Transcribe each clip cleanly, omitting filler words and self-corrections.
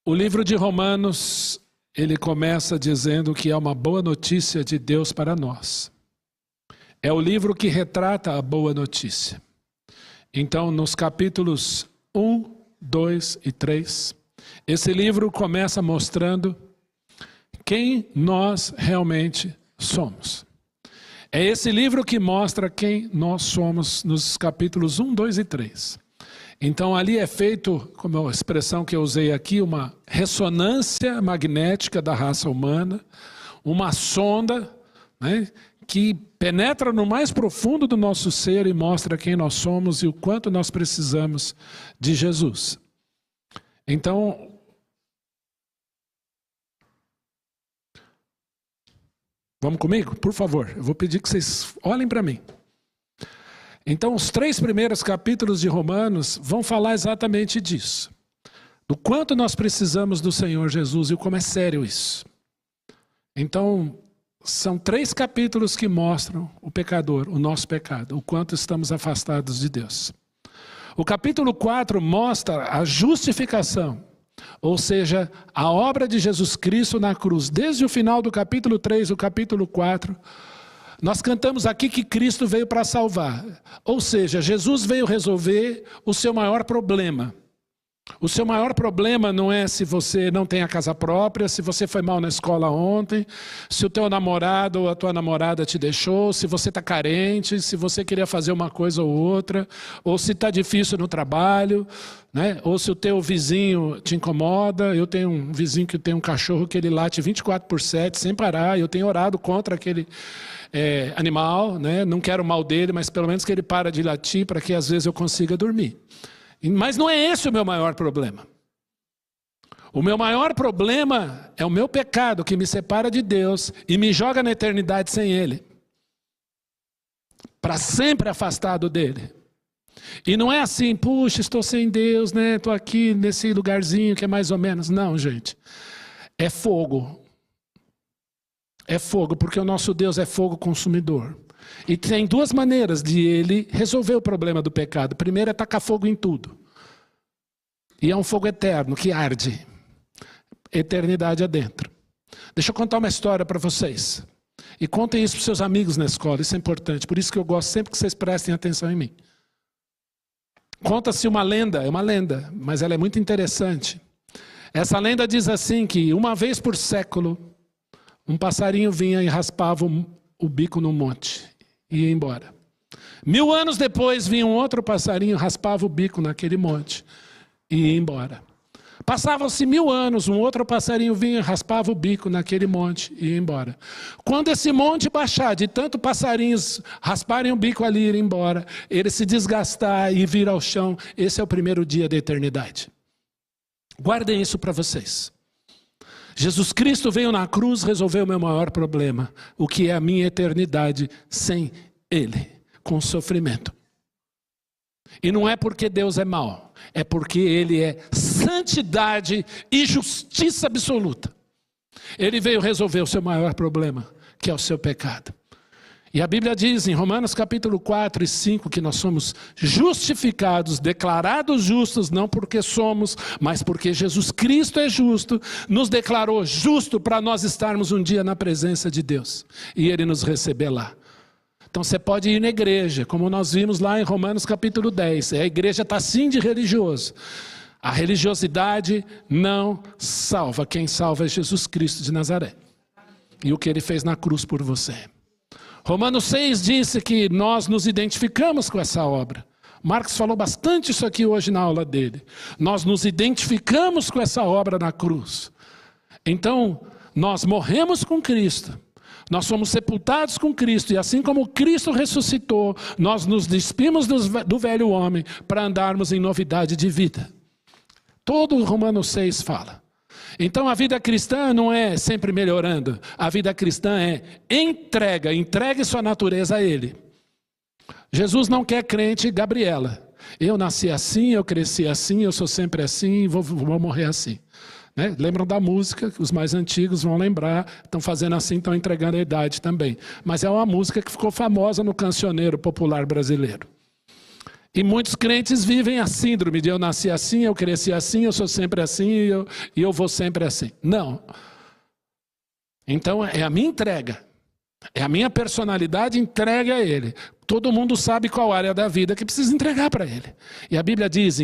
O livro de Romanos, ele começa dizendo que é uma boa notícia de Deus para nós. É o livro que retrata a boa notícia. Então, nos capítulos 1, 2 e 3, esse livro começa mostrando quem nós realmente somos. É esse livro que mostra quem nós somos nos capítulos 1, 2 e 3. Então ali é feito, como a expressão que eu usei aqui, uma ressonância magnética da raça humana, uma sonda, né, que penetra no mais profundo do nosso ser e mostra quem nós somos e o quanto nós precisamos de Jesus. Então, vamos comigo? Por favor, eu vou pedir que vocês olhem para mim. Então, os 3 primeiros capítulos de Romanos vão falar exatamente disso. Do quanto nós precisamos do Senhor Jesus e como é sério isso. Então, são 3 capítulos que mostram o pecador, o nosso pecado, o quanto estamos afastados de Deus. O capítulo 4 mostra a justificação, ou seja, a obra de Jesus Cristo na cruz. Desde o final do capítulo 3, o capítulo 4, nós cantamos aqui que Cristo veio para salvar. Ou seja, Jesus veio resolver o seu maior problema. O seu maior problema não é se você não tem a casa própria, se você foi mal na escola ontem, se o teu namorado ou a tua namorada te deixou, se você está carente, se você queria fazer uma coisa ou outra, ou se está difícil no trabalho, né? Ou se o teu vizinho te incomoda. Eu tenho um vizinho que tem um cachorro que ele late 24/7 sem parar, eu tenho orado contra aquele animal, né? Não quero o mal dele, mas pelo menos que ele para de latir para que às vezes eu consiga dormir. Mas não é esse o meu maior problema. O meu maior problema é o meu pecado que me separa de Deus e me joga na eternidade sem Ele. Para sempre afastado dele. E não é assim, puxa, estou sem Deus, né? Estou aqui nesse lugarzinho que é mais ou menos. Não, gente. É fogo. É fogo, porque o nosso Deus é fogo consumidor. E tem 2 maneiras de ele resolver o problema do pecado. Primeiro é tacar fogo em tudo. E é um fogo eterno que arde. Eternidade adentro. Deixa eu contar uma história para vocês. E contem isso para os seus amigos na escola, isso é importante. Por isso que eu gosto sempre que vocês prestem atenção em mim. Conta-se uma lenda, é uma lenda, mas ela é muito interessante. Essa lenda diz assim que uma vez por século, um passarinho vinha e raspava o bico no monte e ia embora. 1000 anos depois vinha um outro passarinho, raspava o bico naquele monte e ia embora. Passavam-se 1000 anos, um outro passarinho vinha e raspava o bico naquele monte e ia embora. Quando esse monte baixar, de tanto passarinhos rasparem o bico ali e ir embora, ele se desgastar e vir ao chão, esse é o primeiro dia da eternidade. Guardem isso para vocês. Jesus Cristo veio na cruz resolver o meu maior problema, o que é a minha eternidade sem Ele, com sofrimento. E não é porque Deus é mau, é porque Ele é santidade e justiça absoluta. Ele veio resolver o seu maior problema, que é o seu pecado. E a Bíblia diz em Romanos capítulo 4 e 5 que nós somos justificados, declarados justos, não porque somos, mas porque Jesus Cristo é justo, nos declarou justo para nós estarmos um dia na presença de Deus e Ele nos receber lá. Então você pode ir na igreja, como nós vimos lá em Romanos capítulo 10, a igreja está sim de religioso. A religiosidade não salva, quem salva é Jesus Cristo de Nazaré e o que Ele fez na cruz por você. Romanos 6 disse que nós nos identificamos com essa obra. Marcos falou bastante isso aqui hoje na aula dele. Nós nos identificamos com essa obra na cruz. Então, nós morremos com Cristo. Nós fomos sepultados com Cristo. E assim como Cristo ressuscitou, nós nos despimos do velho homem para andarmos em novidade de vida. Todo Romanos 6 fala. Então a vida cristã não é sempre melhorando. A vida cristã é entregue sua natureza a Ele. Jesus não quer crente Gabriela. Eu nasci assim, eu cresci assim, eu sou sempre assim, vou morrer assim. Né? Lembram da música, que os mais antigos vão lembrar, estão fazendo assim, estão entregando a idade também. Mas é uma música que ficou famosa no cancioneiro popular brasileiro. E muitos crentes vivem a síndrome de eu nasci assim, eu cresci assim, eu sou sempre assim e eu vou sempre assim. Não. Então é a minha entrega. É a minha personalidade entregue a Ele. Todo mundo sabe qual área da vida que precisa entregar para Ele. E a Bíblia diz,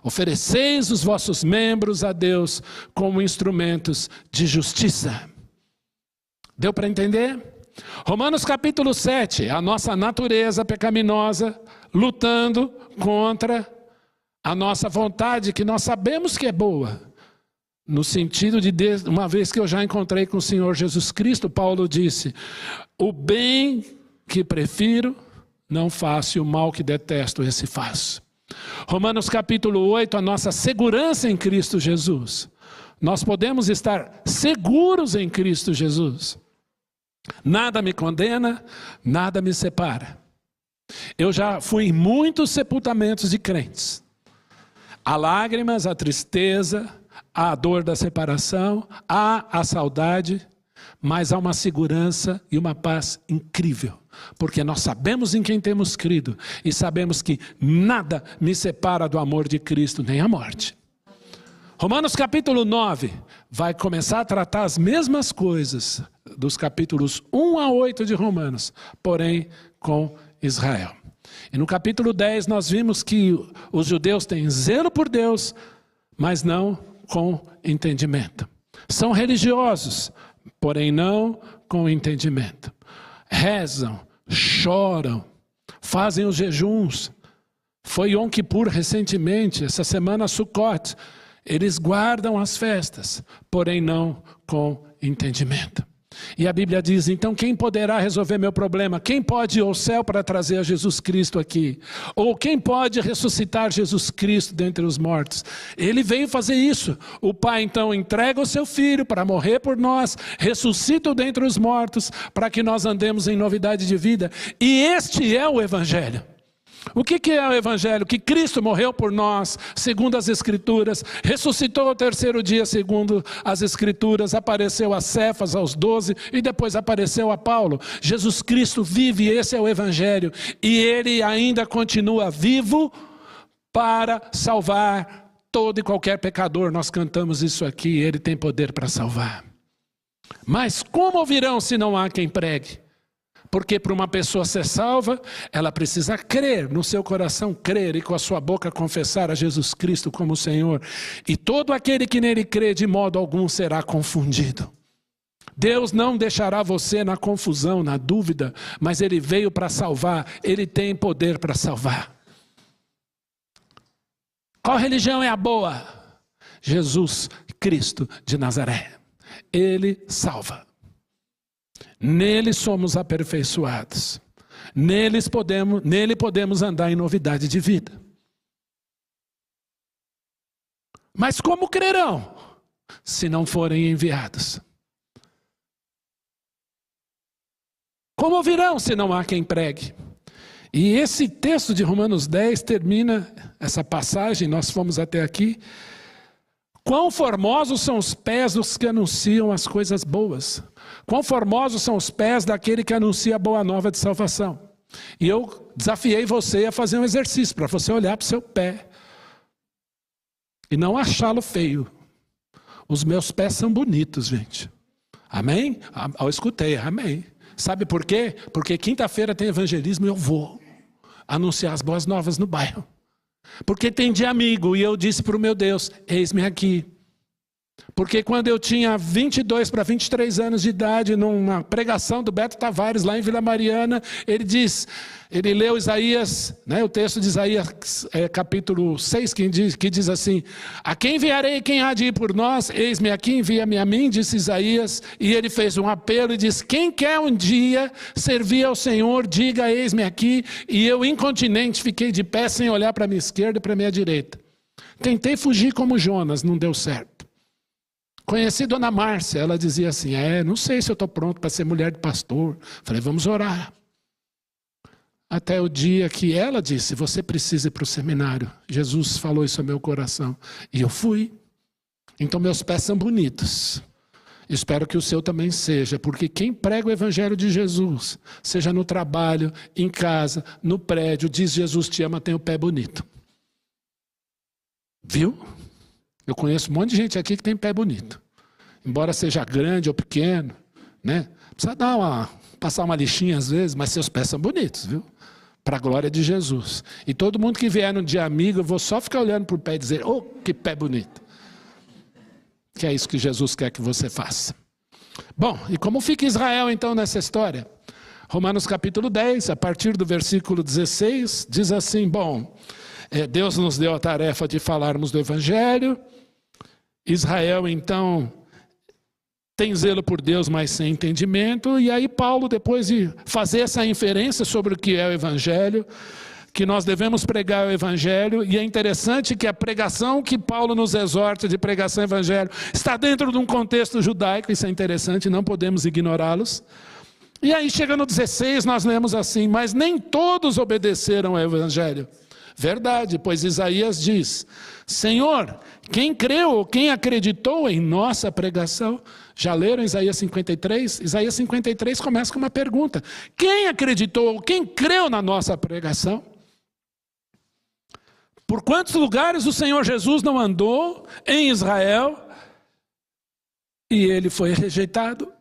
ofereceis os vossos membros a Deus como instrumentos de justiça. Deu para entender? Romanos capítulo 7, a nossa natureza pecaminosa lutando contra a nossa vontade, que nós sabemos que é boa. No sentido de, uma vez que eu já encontrei com o Senhor Jesus Cristo, Paulo disse, o bem que prefiro, não faço, e o mal que detesto, esse faço. Romanos capítulo 8, a nossa segurança em Cristo Jesus. Nós podemos estar seguros em Cristo Jesus. Nada me condena, nada me separa. Eu já fui em muitos sepultamentos de crentes. Há lágrimas, há tristeza, há a dor da separação, há a saudade, mas há uma segurança e uma paz incrível. Porque nós sabemos em quem temos crido e sabemos que nada me separa do amor de Cristo, nem a morte. Romanos capítulo 9 vai começar a tratar as mesmas coisas dos capítulos 1 a 8 de Romanos, porém com Israel. E no capítulo 10 nós vimos que os judeus têm zelo por Deus, mas não com entendimento. São religiosos, porém não com entendimento. Rezam, choram, fazem os jejuns. Foi Yom Kippur recentemente, essa semana Sukkot. Eles guardam as festas, porém não com entendimento. E a Bíblia diz, então quem poderá resolver meu problema? Quem pode ir ao céu para trazer a Jesus Cristo aqui? Ou quem pode ressuscitar Jesus Cristo dentre os mortos? Ele veio fazer isso. O Pai então entrega o seu Filho para morrer por nós, ressuscita-o dentre os mortos, para que nós andemos em novidade de vida. E este é o Evangelho. O que é o Evangelho? Que Cristo morreu por nós, segundo as Escrituras, ressuscitou ao terceiro dia, segundo as Escrituras, apareceu a Cefas, aos 12, e depois apareceu a Paulo. Jesus Cristo vive, esse é o Evangelho, e Ele ainda continua vivo para salvar todo e qualquer pecador. Nós cantamos isso aqui, Ele tem poder para salvar. Mas como ouvirão se não há quem pregue? Porque para uma pessoa ser salva, ela precisa crer no seu coração, crer e com a sua boca confessar a Jesus Cristo como Senhor. E todo aquele que nele crê de modo algum será confundido. Deus não deixará você na confusão, na dúvida, mas Ele veio para salvar, Ele tem poder para salvar. Qual religião é a boa? Jesus Cristo de Nazaré. Ele salva. Nele somos aperfeiçoados. Nele podemos andar em novidade de vida. Mas como crerão se não forem enviados? Como ouvirão se não há quem pregue? E esse texto de Romanos 10 termina essa passagem, nós fomos até aqui. Quão formosos são os pés dos que anunciam as coisas boas. Quão formosos são os pés daquele que anuncia a boa nova de salvação. E eu desafiei você a fazer um exercício, para você olhar para o seu pé. E não achá-lo feio. Os meus pés são bonitos, gente. Amém? Eu escutei, amém. Sabe por quê? Porque quinta-feira tem evangelismo e eu vou anunciar as boas novas no bairro. Porque tem de amigo, e eu disse para o meu Deus, eis-me aqui. Porque quando eu tinha 22 para 23 anos de idade, numa pregação do Beto Tavares, lá em Vila Mariana, ele leu Isaías, né, o texto de Isaías, capítulo 6, que diz assim, a quem enviarei, quem há de ir por nós? Eis-me aqui, envia-me a mim, disse Isaías, e ele fez um apelo e disse, quem quer um dia servir ao Senhor, diga eis-me aqui, e eu incontinente fiquei de pé sem olhar para a minha esquerda e para a minha direita. Tentei fugir como Jonas, não deu certo. Conheci Dona Márcia, ela dizia assim, não sei se eu estou pronto para ser mulher de pastor. Falei, vamos orar. Até o dia que ela disse, você precisa ir para o seminário. Jesus falou isso ao meu coração. E eu fui. Então meus pés são bonitos. Espero que o seu também seja, porque quem prega o evangelho de Jesus, seja no trabalho, em casa, no prédio, diz Jesus te ama, tem o pé bonito. Viu? Eu conheço um monte de gente aqui que tem pé bonito. Embora seja grande ou pequeno, né? Precisa passar uma lixinha às vezes, mas seus pés são bonitos, viu? Para a glória de Jesus. E todo mundo que vier no dia amigo, eu vou só ficar olhando para o pé e dizer, oh, que pé bonito. Que é isso que Jesus quer que você faça. Bom, e como fica Israel então nessa história? Romanos capítulo 10, a partir do versículo 16, diz assim, bom, Deus nos deu a tarefa de falarmos do evangelho. Israel então tem zelo por Deus, mas sem entendimento. E aí Paulo, depois de fazer essa inferência sobre o que é o evangelho, que nós devemos pregar o evangelho, e é interessante que a pregação que Paulo nos exorta de pregação evangelho está dentro de um contexto judaico, isso é interessante, não podemos ignorá-los. E aí chega no 16, nós lemos assim, mas nem todos obedeceram ao evangelho. Verdade, pois Isaías diz, Senhor, quem creu ou quem acreditou em nossa pregação? Já leram Isaías 53? Isaías 53 começa com uma pergunta, quem acreditou ou quem creu na nossa pregação? Por quantos lugares o Senhor Jesus não andou em Israel e ele foi rejeitado?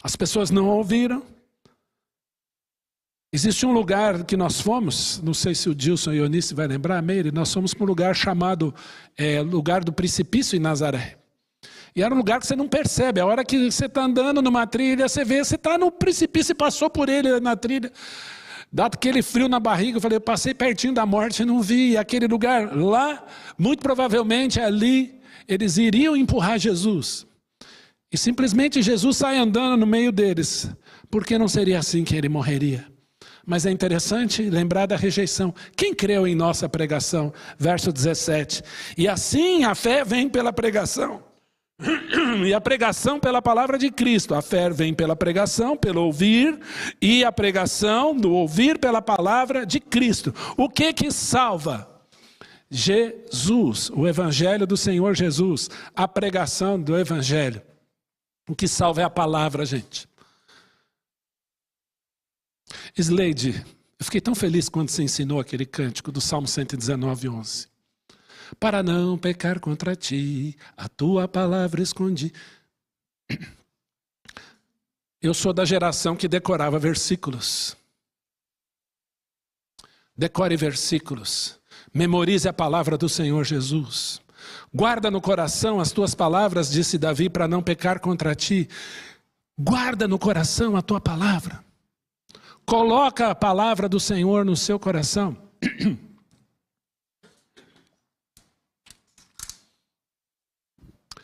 As pessoas não ouviram. Existe um lugar que nós fomos, não sei se o Dilson e o Eunice vai lembrar, Meire, nós fomos para um lugar chamado lugar do precipício em Nazaré. E era um lugar que você não percebe, a hora que você está andando numa trilha, você vê, você está no precipício e passou por ele na trilha. Dado aquele frio na barriga, eu falei, eu passei pertinho da morte e não vi. E aquele lugar lá, muito provavelmente ali, eles iriam empurrar Jesus. E simplesmente Jesus sai andando no meio deles. Porque não seria assim que ele morreria. Mas é interessante lembrar da rejeição. Quem creu em nossa pregação? Verso 17. E assim a fé vem pela pregação. E a pregação pela palavra de Cristo. A fé vem pela pregação, pelo ouvir, e a pregação do ouvir pela palavra de Cristo. O que salva? Jesus, o evangelho do Senhor Jesus, a pregação do evangelho. O que salva é a palavra, gente. Slade, eu fiquei tão feliz quando você ensinou aquele cântico do Salmo 119, 11. Para não pecar contra ti, a tua palavra escondi. Eu sou da geração que decorava versículos. Decore versículos. Memorize a palavra do Senhor Jesus. Guarda no coração as tuas palavras, disse Davi, para não pecar contra ti. Guarda no coração a tua palavra. Coloca a palavra do Senhor no seu coração.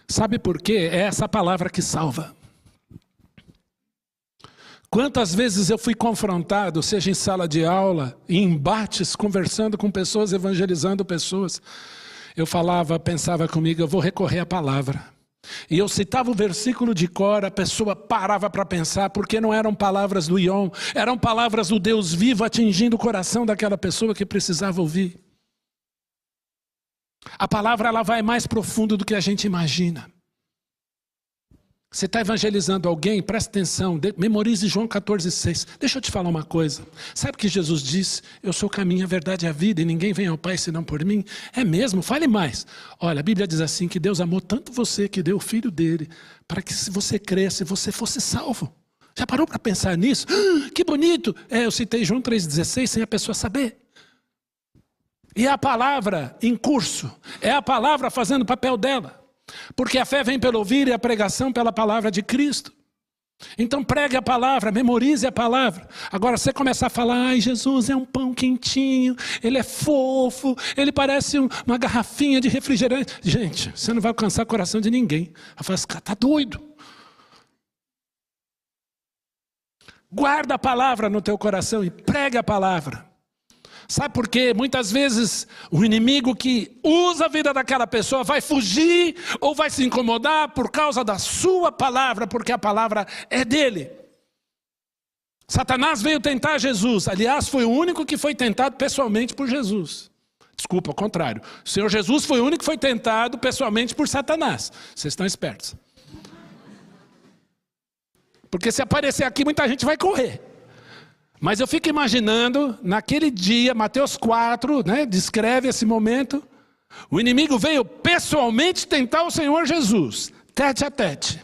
Sabe por quê? É essa palavra que salva. Quantas vezes eu fui confrontado, seja em sala de aula, em embates, conversando com pessoas, evangelizando pessoas. Eu pensava comigo, eu vou recorrer à palavra. E eu citava o versículo de cor, a pessoa parava para pensar, porque não eram palavras do Ion, eram palavras do Deus vivo atingindo o coração daquela pessoa que precisava ouvir. A palavra ela vai mais profundo do que a gente imagina. Você está evangelizando alguém, presta atenção, memorize João 14,6. Deixa eu te falar uma coisa. Sabe o que Jesus disse? Eu sou o caminho, a verdade e a vida, e ninguém vem ao Pai senão por mim. É mesmo? Fale mais. Olha, a Bíblia diz assim, que Deus amou tanto você, que deu o Filho dele, para que se você cresce, você fosse salvo. Já parou para pensar nisso? Que bonito! Eu citei João 3,16 sem a pessoa saber. E a palavra em curso, é a palavra fazendo o papel dela. Porque a fé vem pelo ouvir e a pregação pela palavra de Cristo. Então pregue a palavra, memorize a palavra. Agora você começar a falar, ai, Jesus é um pão quentinho, ele é fofo, ele parece uma garrafinha de refrigerante. Gente, você não vai alcançar o coração de ninguém. Vai falar, esse cara está doido. Guarda a palavra no teu coração e pregue a palavra. Sabe por quê? Muitas vezes o inimigo que usa a vida daquela pessoa vai fugir ou vai se incomodar por causa da sua palavra, porque a palavra é dele. Satanás veio tentar Jesus, aliás, foi o único que foi tentado pessoalmente por Jesus. Desculpa, ao contrário. O Senhor Jesus foi o único que foi tentado pessoalmente por Satanás. Vocês estão espertos. Porque se aparecer aqui, muita gente vai correr. Mas eu fico imaginando, naquele dia, Mateus 4, né, descreve esse momento. O inimigo veio pessoalmente tentar o Senhor Jesus, tete a tete.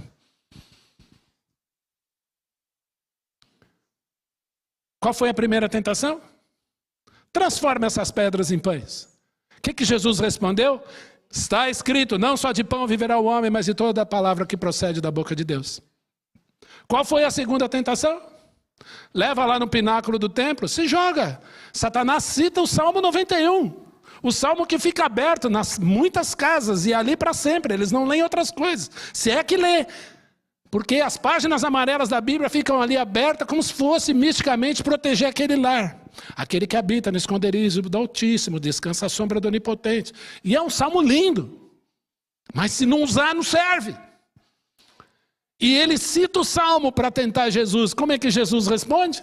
Qual foi a primeira tentação? Transforma essas pedras em pães. O que Jesus respondeu? Está escrito, não só de pão viverá o homem, mas de toda a palavra que procede da boca de Deus. Qual foi a segunda tentação? Leva lá no pináculo do templo, se joga. Satanás cita o Salmo 91. O salmo que fica aberto nas muitas casas e ali para sempre. Eles não leem outras coisas. Se é que lê. Porque as páginas amarelas da Bíblia ficam ali abertas como se fosse misticamente proteger aquele lar. Aquele que habita no esconderijo do Altíssimo, descansa à sombra do Onipotente. E é um salmo lindo. Mas se não usar, não serve. E ele cita o salmo para tentar Jesus. Como é que Jesus responde?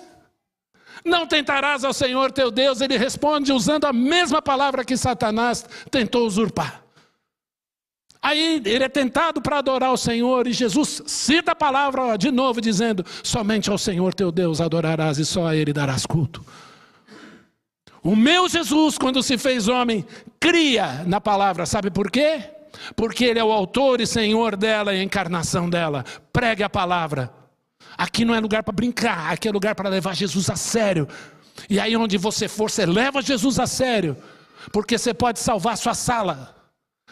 Não tentarás ao Senhor teu Deus. Ele responde usando a mesma palavra que Satanás tentou usurpar. Aí ele é tentado para adorar o Senhor e Jesus cita a palavra de novo dizendo, somente ao Senhor teu Deus adorarás e só a Ele darás culto. O meu Jesus, quando se fez homem, cria na palavra, sabe por quê? Porque Ele é o autor e Senhor dela e a encarnação dela. Pregue a palavra. Aqui não é lugar para brincar, aqui é lugar para levar Jesus a sério. E aí onde você for, você leva Jesus a sério. Porque você pode salvar sua sala.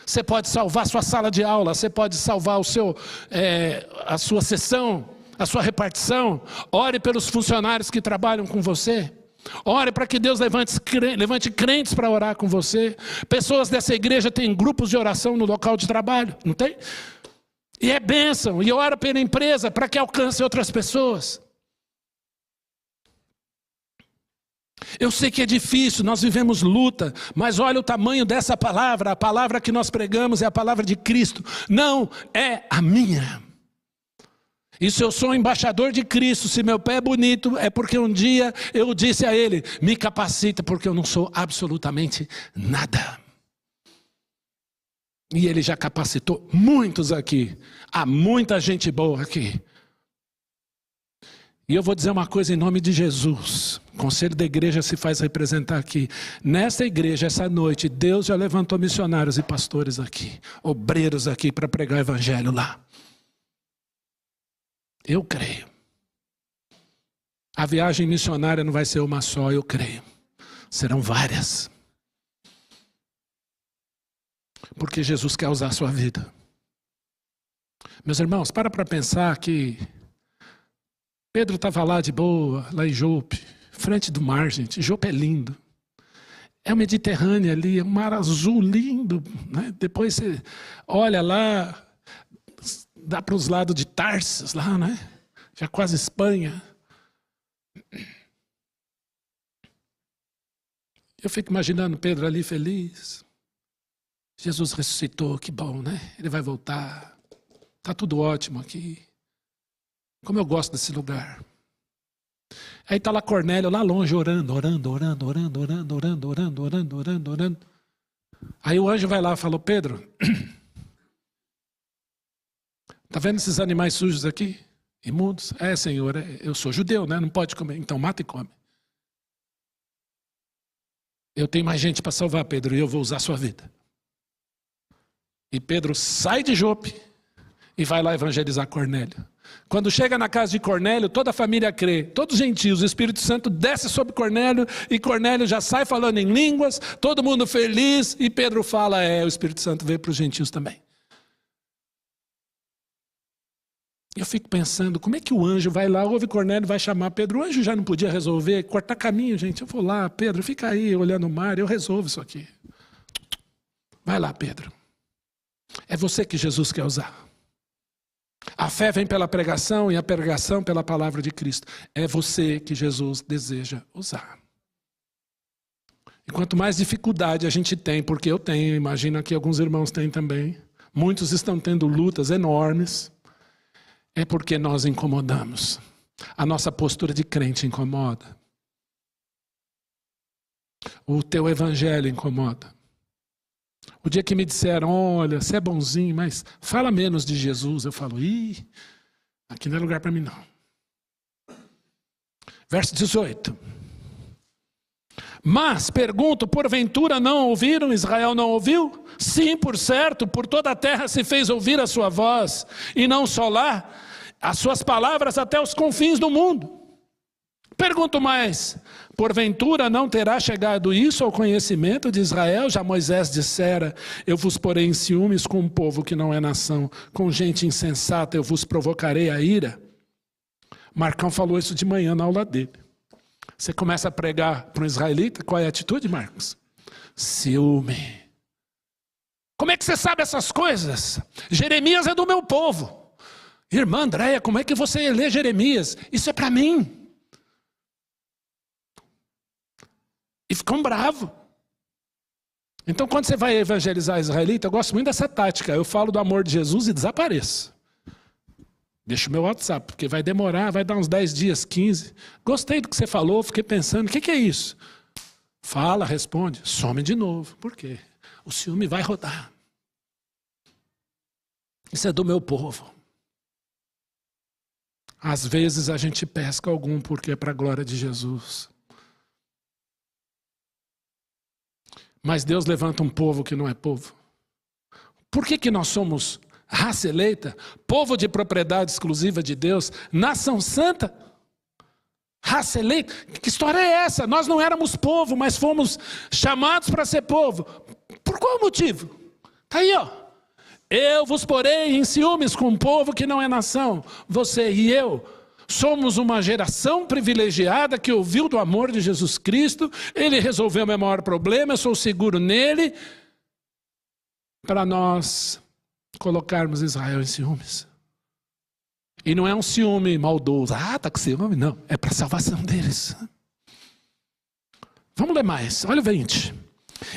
Você pode salvar sua sala de aula. Você pode salvar a sua sessão, a sua repartição. Ore pelos funcionários que trabalham com você. Ore para que Deus levante crentes para orar com você. Pessoas dessa igreja têm grupos de oração no local de trabalho, não tem? E é bênção. E ora pela empresa para que alcance outras pessoas. Eu sei que é difícil, nós vivemos luta, mas olha o tamanho dessa palavra. A palavra que nós pregamos é a palavra de Cristo, não é a minha. E se eu sou embaixador de Cristo, se meu pé é bonito, é porque um dia eu disse a Ele, me capacita porque eu não sou absolutamente nada. E Ele já capacitou muitos aqui, há muita gente boa aqui. E eu vou dizer uma coisa em nome de Jesus. O conselho da igreja se faz representar aqui. Nessa igreja, essa noite, Deus já levantou missionários e pastores aqui. Obreiros aqui para pregar o evangelho lá. Eu creio. A viagem missionária não vai ser uma só, eu creio. Serão várias. Porque Jesus quer usar a sua vida. Meus irmãos, para pensar que Pedro estava lá de boa, lá em Jope, frente do mar, gente. Jope é lindo. É o Mediterrâneo ali, é um mar azul lindo. Né? Depois você olha lá, dá para os lados de Tarsis, lá, né? Já quase Espanha. Eu fico imaginando Pedro ali feliz. Jesus ressuscitou, que bom, né? Ele vai voltar. Está tudo ótimo aqui. Como eu gosto desse lugar. Aí está lá Cornélio, lá longe, orando. Aí o anjo vai lá e falou, Pedro, está vendo esses animais sujos aqui? Imundos? É, Senhor, eu sou judeu, né? Não pode comer. Então mata e come. Eu tenho mais gente para salvar, Pedro, e eu vou usar a sua vida. E Pedro sai de Jope e vai lá evangelizar Cornélio. Quando chega na casa de Cornélio, toda a família crê, todos os gentios, o Espírito Santo desce sobre Cornélio e Cornélio já sai falando em línguas, todo mundo feliz e Pedro fala, o Espírito Santo veio para os gentios também. Eu fico pensando, como é que o anjo vai lá, ouve Cornélio, vai chamar Pedro, o anjo já não podia resolver, cortar caminho, gente, eu vou lá, Pedro, fica aí olhando o mar, eu resolvo isso aqui. Vai lá, Pedro. É você que Jesus quer usar. A fé vem pela pregação e a pregação pela palavra de Cristo. É você que Jesus deseja usar. E quanto mais dificuldade a gente tem, porque eu tenho, imagino que alguns irmãos têm também, muitos estão tendo lutas enormes, é porque nós incomodamos. A nossa postura de crente incomoda. O teu evangelho incomoda. O dia que me disseram, olha, você é bonzinho, mas fala menos de Jesus. Eu falo, aqui não é lugar para mim não. Verso 18. Mas, pergunto, porventura não ouviram? Israel não ouviu? Sim, por certo, por toda a terra se fez ouvir a sua voz, e não só lá, as suas palavras até os confins do mundo. Pergunto mais, porventura não terá chegado isso ao conhecimento de Israel? Já Moisés dissera, eu vos porei em ciúmes com um povo que não é nação, com gente insensata eu vos provocarei a ira. Marcão falou isso de manhã na aula dele. Você começa a pregar para um israelita, qual é a atitude, Marcos? Ciúme. Como é que você sabe essas coisas? Jeremias é do meu povo. Irmã Andréia, como é que você lê Jeremias? Isso é para mim. E ficam bravos. Então, quando você vai evangelizar israelita, eu gosto muito dessa tática. Eu falo do amor de Jesus e desapareço. Deixa o meu WhatsApp, porque vai demorar, vai dar uns 10 dias, 15. Gostei do que você falou, fiquei pensando, o que é isso? Fala, responde, some de novo. Por quê? O ciúme vai rodar. Isso é do meu povo. Às vezes a gente pesca algum porque é para a glória de Jesus. Mas Deus levanta um povo que não é povo. Por que nós somos raça eleita, povo de propriedade exclusiva de Deus, nação santa, raça eleita? Que história é essa? Nós não éramos povo, mas fomos chamados para ser povo. Por qual motivo? Está aí, ó. Eu vos porei em ciúmes com um povo que não é nação. Você e eu somos uma geração privilegiada que ouviu do amor de Jesus Cristo. Ele resolveu o meu maior problema, eu sou seguro nele. Para nós colocarmos Israel em ciúmes. E não é um ciúme maldoso. Está com ciúme? Não. É para a salvação deles. Vamos ler mais. Olha o 20.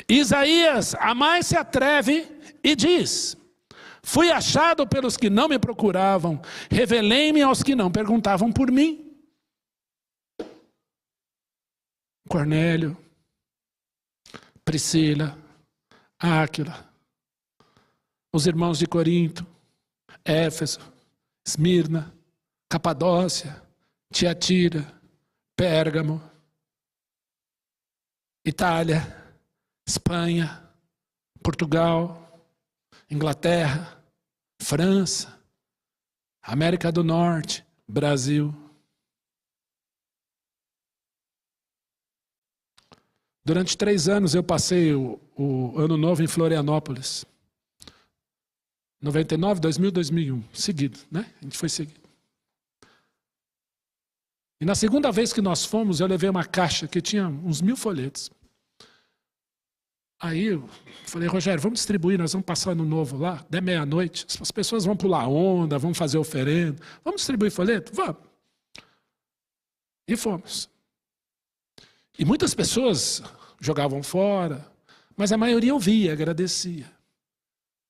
Isaías a mais se atreve e diz: fui achado pelos que não me procuravam, revelei-me aos que não perguntavam por mim. Cornélio, Priscila, Áquila, os irmãos de Corinto, Éfeso, Esmirna, Capadócia, Tiatira, Pérgamo, Itália, Espanha, Portugal, Inglaterra, França, América do Norte, Brasil. Durante 3 anos eu passei o Ano Novo em Florianópolis. 99, 2000, 2001, seguido, né? A gente foi seguido. E na segunda vez que nós fomos, eu levei uma caixa que tinha uns 1000 folhetos. Aí eu falei, Rogério, vamos distribuir, nós vamos passar Ano Novo lá, até meia-noite. As pessoas vão pular onda, vão fazer oferenda. Vamos distribuir folheto? Vamos. E fomos. E muitas pessoas jogavam fora, mas a maioria ouvia, agradecia.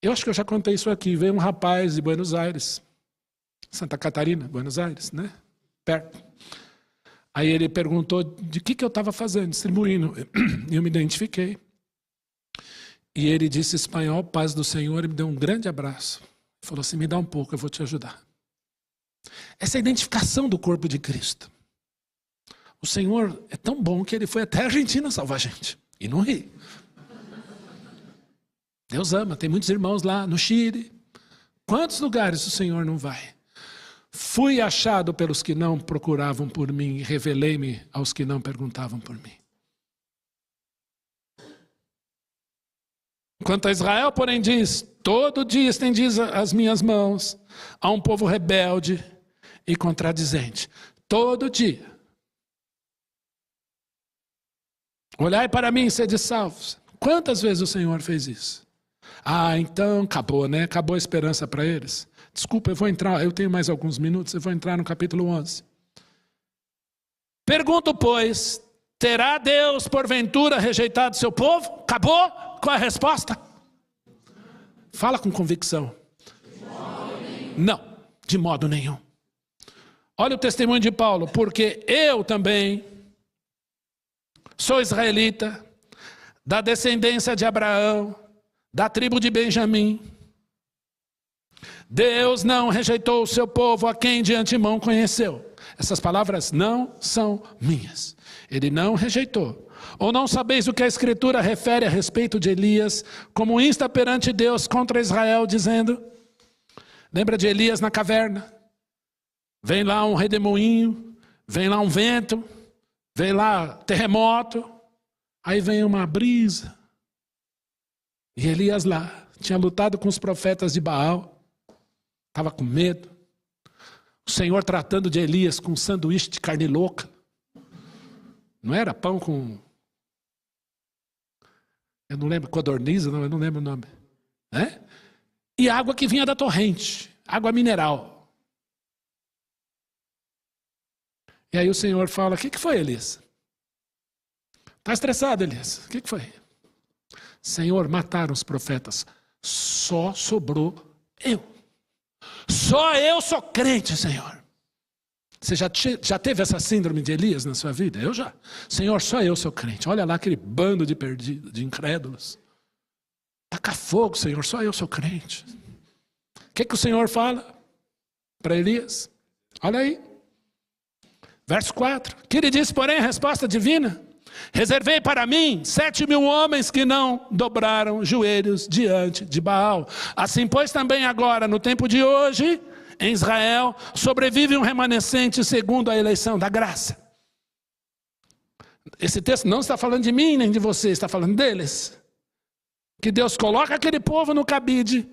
Eu acho que eu já contei isso aqui. Veio um rapaz de Buenos Aires, Santa Catarina, Buenos Aires, né? Perto. Aí ele perguntou de que eu estava fazendo, distribuindo. E eu me identifiquei. E ele disse em espanhol, paz do Senhor, e me deu um grande abraço. Falou assim, me dá um pouco, eu vou te ajudar. Essa é a identificação do corpo de Cristo. O Senhor é tão bom que ele foi até a Argentina salvar a gente. E não ri. Deus ama, tem muitos irmãos lá no Chile. Quantos lugares o Senhor não vai? Fui achado pelos que não procuravam por mim e revelei-me aos que não perguntavam por mim. Quanto a Israel, porém, diz, todo dia estendiz as minhas mãos a um povo rebelde e contradizente. Todo dia. Olhai para mim e sede salvos. Quantas vezes o Senhor fez isso? Então acabou, né? Acabou a esperança para eles. Desculpa, eu tenho mais alguns minutos, eu vou entrar no capítulo 11. Pergunto, pois, terá Deus porventura rejeitado seu povo? Acabou? Qual é a resposta? Fala com convicção. Não, de modo nenhum. Olha o testemunho de Paulo, porque eu também sou israelita, da descendência de Abraão, da tribo de Benjamim. Deus não rejeitou o seu povo a quem de antemão conheceu. Essas palavras não são minhas. Ele não rejeitou. Ou não sabeis o que a Escritura refere a respeito de Elias, como insta perante Deus contra Israel, dizendo... Lembra de Elias na caverna? Vem lá um redemoinho, vem lá um vento, vem lá terremoto, aí vem uma brisa. E Elias lá, tinha lutado com os profetas de Baal, estava com medo. O Senhor tratando de Elias com um sanduíche de carne louca. Não era pão com... Eu não lembro, codorniza, não, eu não lembro o nome. Né? E água que vinha da torrente, água mineral. E aí o Senhor fala, o que foi, Elias? Está estressado, Elias? O que foi? Senhor, mataram os profetas. Só sobrou eu. Só eu sou crente, Senhor. Você já teve essa síndrome de Elias na sua vida? Eu já. Senhor, só eu sou crente. Olha lá aquele bando de perdidos, de incrédulos. Taca fogo, Senhor, só eu sou crente. O que o Senhor fala para Elias? Olha aí. Verso 4. Que ele disse, porém, a resposta divina. Reservei para mim 7.000 homens que não dobraram joelhos diante de Baal. Assim, pois, também agora, no tempo de hoje, em Israel, sobrevive um remanescente segundo a eleição da graça. Esse texto não está falando de mim nem de você, está falando deles. Que Deus coloca aquele povo no cabide,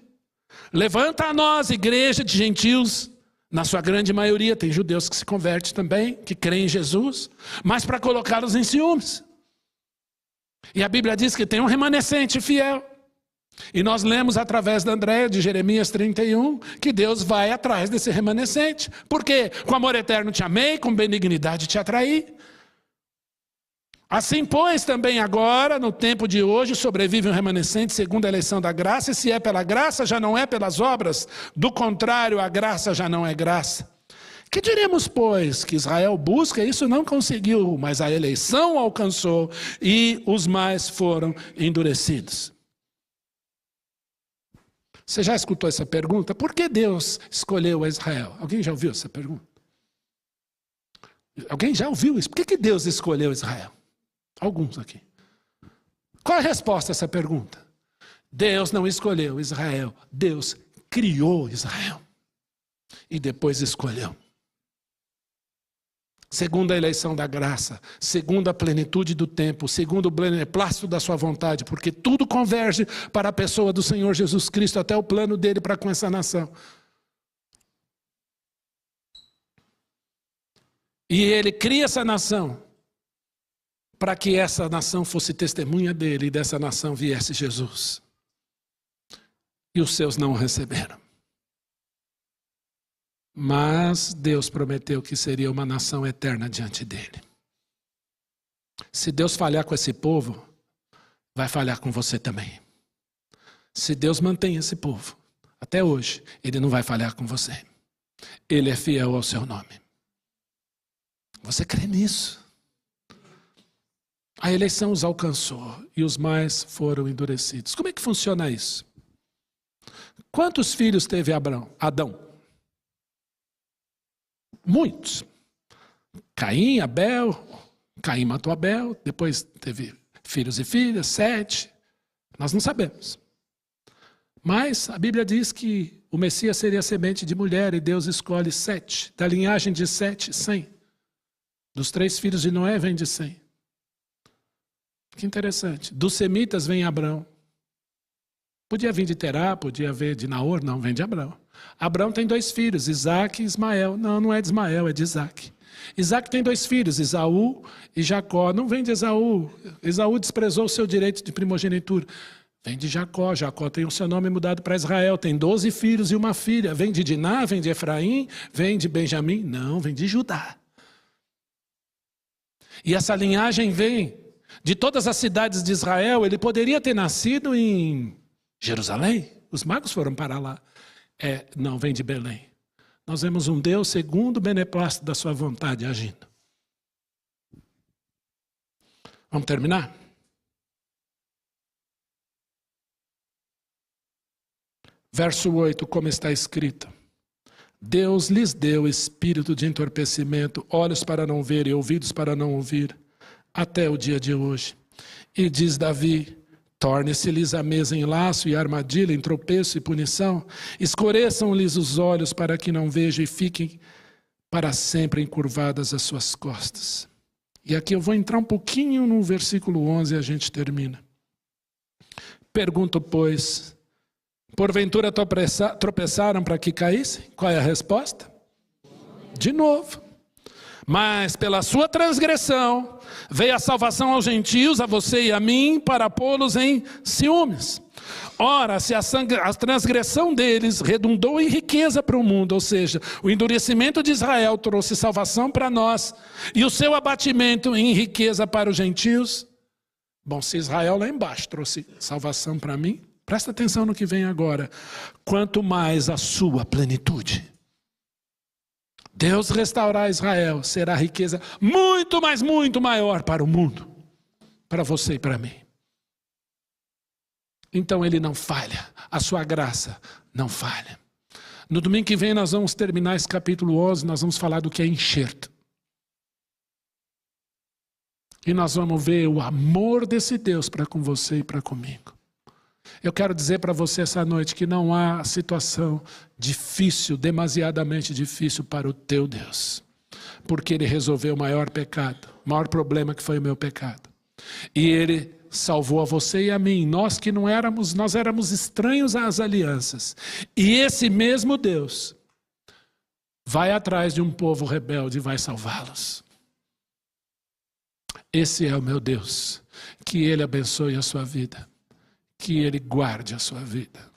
levanta a nós, igreja de gentios, na sua grande maioria tem judeus que se convertem também, que creem em Jesus, mas para colocá-los em ciúmes. E a Bíblia diz que tem um remanescente fiel. E nós lemos através da Andréia, de Jeremias 31, que Deus vai atrás desse remanescente. Por quê? Com amor eterno te amei, com benignidade te atraí. Assim, pois, também agora, no tempo de hoje, sobrevive um remanescente segundo a eleição da graça, e se é pela graça, já não é pelas obras. Do contrário, a graça já não é graça. Que diremos, pois, que Israel busca, isso não conseguiu, mas a eleição alcançou, e os mais foram endurecidos. Você já escutou essa pergunta? Por que Deus escolheu Israel? Alguém já ouviu essa pergunta? Alguém já ouviu isso? Por que Deus escolheu Israel? Alguns aqui. Qual a resposta a essa pergunta? Deus não escolheu Israel. Deus criou Israel. E depois escolheu. Segundo a eleição da graça, segundo a plenitude do tempo, segundo o beneplácito da sua vontade, porque tudo converge para a pessoa do Senhor Jesus Cristo, até o plano dele para com essa nação. E ele cria essa nação, para que essa nação fosse testemunha dele, e dessa nação viesse Jesus. E os seus não o receberam. Mas Deus prometeu que seria uma nação eterna diante dele. Se Deus falhar com esse povo, vai falhar com você também. Se Deus mantém esse povo, até hoje, ele não vai falhar com você. Ele é fiel ao seu nome. Você crê nisso? A eleição os alcançou e os mais foram endurecidos. Como é que funciona isso? Quantos filhos teve Adão? Muitos. Caim, Abel. Caim matou Abel. Depois teve filhos e filhas, 7. Nós não sabemos. Mas a Bíblia diz que o Messias seria semente de mulher e Deus escolhe 7. Da linhagem de 7, 100. Dos 3 filhos de Noé vem de 100. Que interessante. Dos semitas vem Abrão. Podia vir de Terá, podia vir de Naor, não, vem de Abrão. Abrão tem 2 filhos, Isaac e Ismael. Não, não é de Ismael, é de Isaac. Isaac tem 2 filhos, Esaú e Jacó. Não vem de Esaú. Esaú desprezou o seu direito de primogenitura. Vem de Jacó. Jacó tem o seu nome mudado para Israel. Tem 12 filhos e uma filha. Vem de Diná, vem de Efraim, vem de Benjamim. Não, vem de Judá. E essa linhagem vem de todas as cidades de Israel. Ele poderia ter nascido em Jerusalém. Os magos foram para lá. Não, vem de Belém. Nós vemos um Deus segundo o beneplácito da sua vontade agindo. Vamos terminar? Verso 8, como está escrito. Deus lhes deu espírito de entorpecimento, olhos para não ver e ouvidos para não ouvir, até o dia de hoje. E diz Davi: torne-se-lhes a mesa em laço e armadilha, em tropeço e punição. Escureçam-lhes os olhos para que não vejam e fiquem para sempre encurvadas as suas costas. E aqui eu vou entrar um pouquinho no versículo 11 e a gente termina. Pergunto, pois, porventura tropeçaram para que caíssem? Qual é a resposta? De novo. Mas pela sua transgressão veio a salvação aos gentios, a você e a mim, para pô-los em ciúmes. Ora, se a transgressão deles redundou em riqueza para o mundo, ou seja, o endurecimento de Israel trouxe salvação para nós, e o seu abatimento em riqueza para os gentios, bom, se Israel lá embaixo trouxe salvação para mim, presta atenção no que vem agora, quanto mais a sua plenitude. Deus restaurar Israel, será riqueza muito, mas muito maior para o mundo, para você e para mim. Então ele não falha, a sua graça não falha. No domingo que vem nós vamos terminar esse capítulo 11, nós vamos falar do que é enxerto. E nós vamos ver o amor desse Deus para com você e para comigo. Eu quero dizer para você essa noite que não há situação difícil, demasiadamente difícil para o teu Deus. Porque Ele resolveu o maior pecado, o maior problema que foi o meu pecado. E Ele salvou a você e a mim, nós que não éramos, nós éramos estranhos às alianças. E esse mesmo Deus vai atrás de um povo rebelde e vai salvá-los. Esse é o meu Deus, que Ele abençoe a sua vida, que Ele guarde a sua vida.